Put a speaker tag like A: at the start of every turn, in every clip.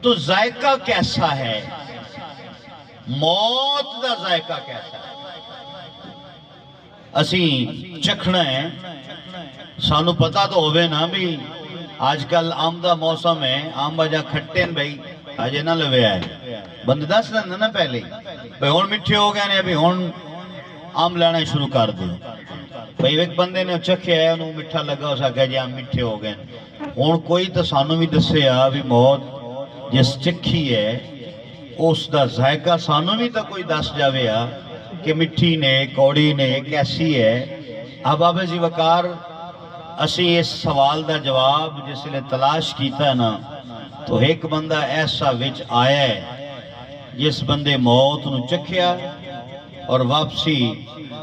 A: तो जायका कैसा है, मौत का जायका कैसा है, असी चखना है। सानू पता तो होवे ना भी आजकल आम का मौसम है, आम वजह खट्टे न भाई अजे ना लवे है, बंद दस देंगे ना पहले भाई हुण मिठे हो गए ने, अभी हुण आम लेना शुरू कर दो भाई। एक बंदे ने चखे है, उन्होंने मिठा लगा, उस आख्या जी आम मिठे हो गए। हुण कोई तो सानू भी दसे आ भी मौत जिस चखी है उसका जायका सानू भी तो कोई दस जावे आ कि मिठी ने कौड़ी ने कैसी है। अब बाबा जी वकार असी इस सवाल का जवाब जिसले तलाश किया है ना, तो एक बंदा ऐसा विच आया है जिस बंदे मौत नूं चखिया और वापसी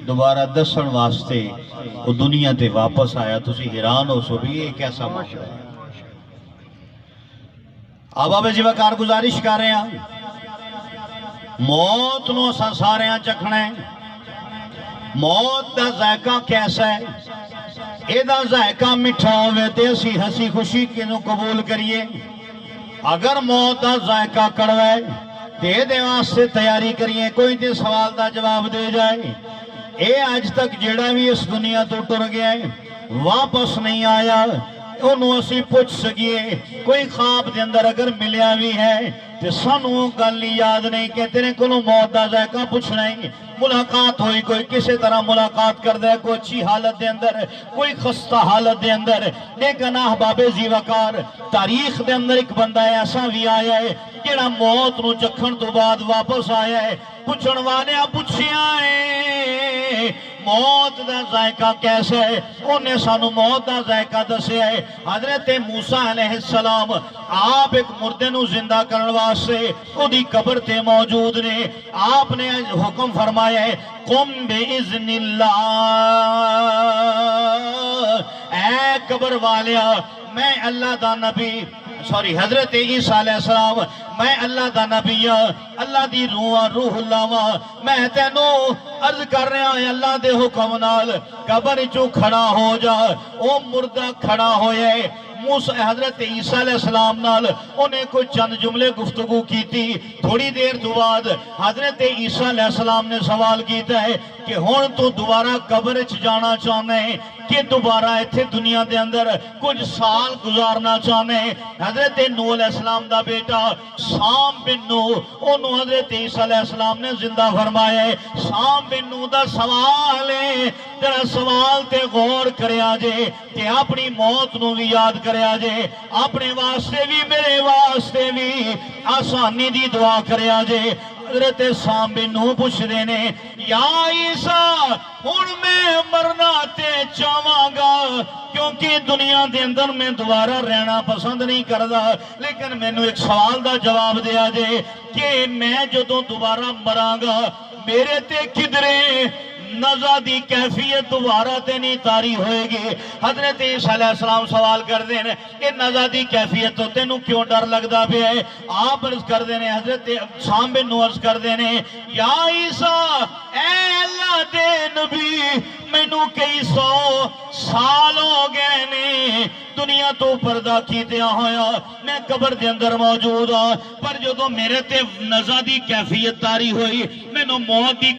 A: दोबारा दसन वास्ते वो दुनिया ते वापस आया। तुसी हैरान हो सो भी ये कैसा मामला है। अब बाबा जी वकार गुजारिश कर रहे हैं, मौत नूं असां सारियां चखना है। मौत का जायका कैसा है, एदा जायका मिठा होवे ते असी हसी खुशी किनू कबूल करिए। अगर मौत का जायका कड़वा है तो ये वास्ते तैयारी करिए, कोई तो सवाल का जवाब दे जाए। ये अज तक जेड़ा भी इस दुनिया तो टुर गया है वापस नहीं आया, उन्होंने असी पूछ सकिए। कोई ख्वाब के अंदर अगर मिलिया भी है तो सानू गल याद नहीं कि तेरे को मौत का जायका पूछना ही। मुलाकात हुई, कोई किसी तरह मुलाकात करता है, कोई अच्छी हालत के अंदर, कोई खस्ता हालत के अंदर। लेकिन बाबे जी वकार तारीख के अंदर एक बंदा ऐसा भी आया है जेड़ा मौत नूं चखण तो बाद वापस आया है। पुछण वाले पुछिया है मौत का जायका कैसा है, उन्हें सानू मौत का जायका दसिया है। हजरत मूसा अलैहिस्सलाम आप एक मुर्दे नूं जिंदा करने वास्ते उहदी कब्र ते मौजूद ने। आपने हुक्म फरमाया है कुम बिइज़्निल्लाह, ऐ कब्र वालिया मैं अल्लाह दा नबी सॉरी हजरत ईसा अलैहिस्सलाम मैं अल्लाह दा नबी अल्लाह दी रूह लावा, मैं तेनू अर्ज कर रहा है अल्लाह दे हुक्म नाल कब्र चो खड़ा हो जा। ओ मुर्दा खड़ा होया मूसा हजरत ईसा अलैहिस्सलाम नाल उन्हें कोई चंद जुमले गुफ्तगू की थी। थोड़ी देर तो बाद हजरत ईसा अलैहिस्सलाम ने सवाल किया है कि हुण तू दोबारा कब्र च जाना चाहना है कि दोबारा इत्थे दुनिया के अंदर कुछ साल गुजारना चाहना है। हजरत नूह अलैहिस्सलाम दा बेटा साम बिन नूह उन्होंने हजरत ईसा अलैहिस्सलाम ने जिंदा फरमाया है। साम बिन नूह दा सवाल है, तेरा सवाल ते गौर करया जे ते अपनी मौत नूं भी याद करया जे, अपने वास्ते भी मेरे वास्ते भी आसानी दी दुआ करया जे। हजरत साम बिन नूह पुछदे ने या ईसा हुण मैं मरना ते चाहांगा क्योंकि दुनिया के अंदर मैं दोबारा रहना पसंद नहीं करता, लेकिन मैनू एक सवाल का जवाब दिया जे कि मैं जदों दोबारा मरांगा मेरे ते किधरे नज़ा दी कैफियत दोबारा ते नहीं तारी होएगी। हजरत ईसा अलैहिस्सलाम सवाल करते हैं कि नज़ा दी कैफियत तो तेनू क्यों डर लगता पे है। आप अर्ज करते हैं हजरत साम बिन नूह अर्ज करते हैं या ईसा ऐ अल्लाह दे नबी मैनू कई सौ साल हो गए ने दुनिया तो पर्दा कीतिया होया, मैं कब्र के अंदर मौजूद हाँ, पर जो मेरे ते नज़ा दी कैफियत तारी हुई मैनू मौत की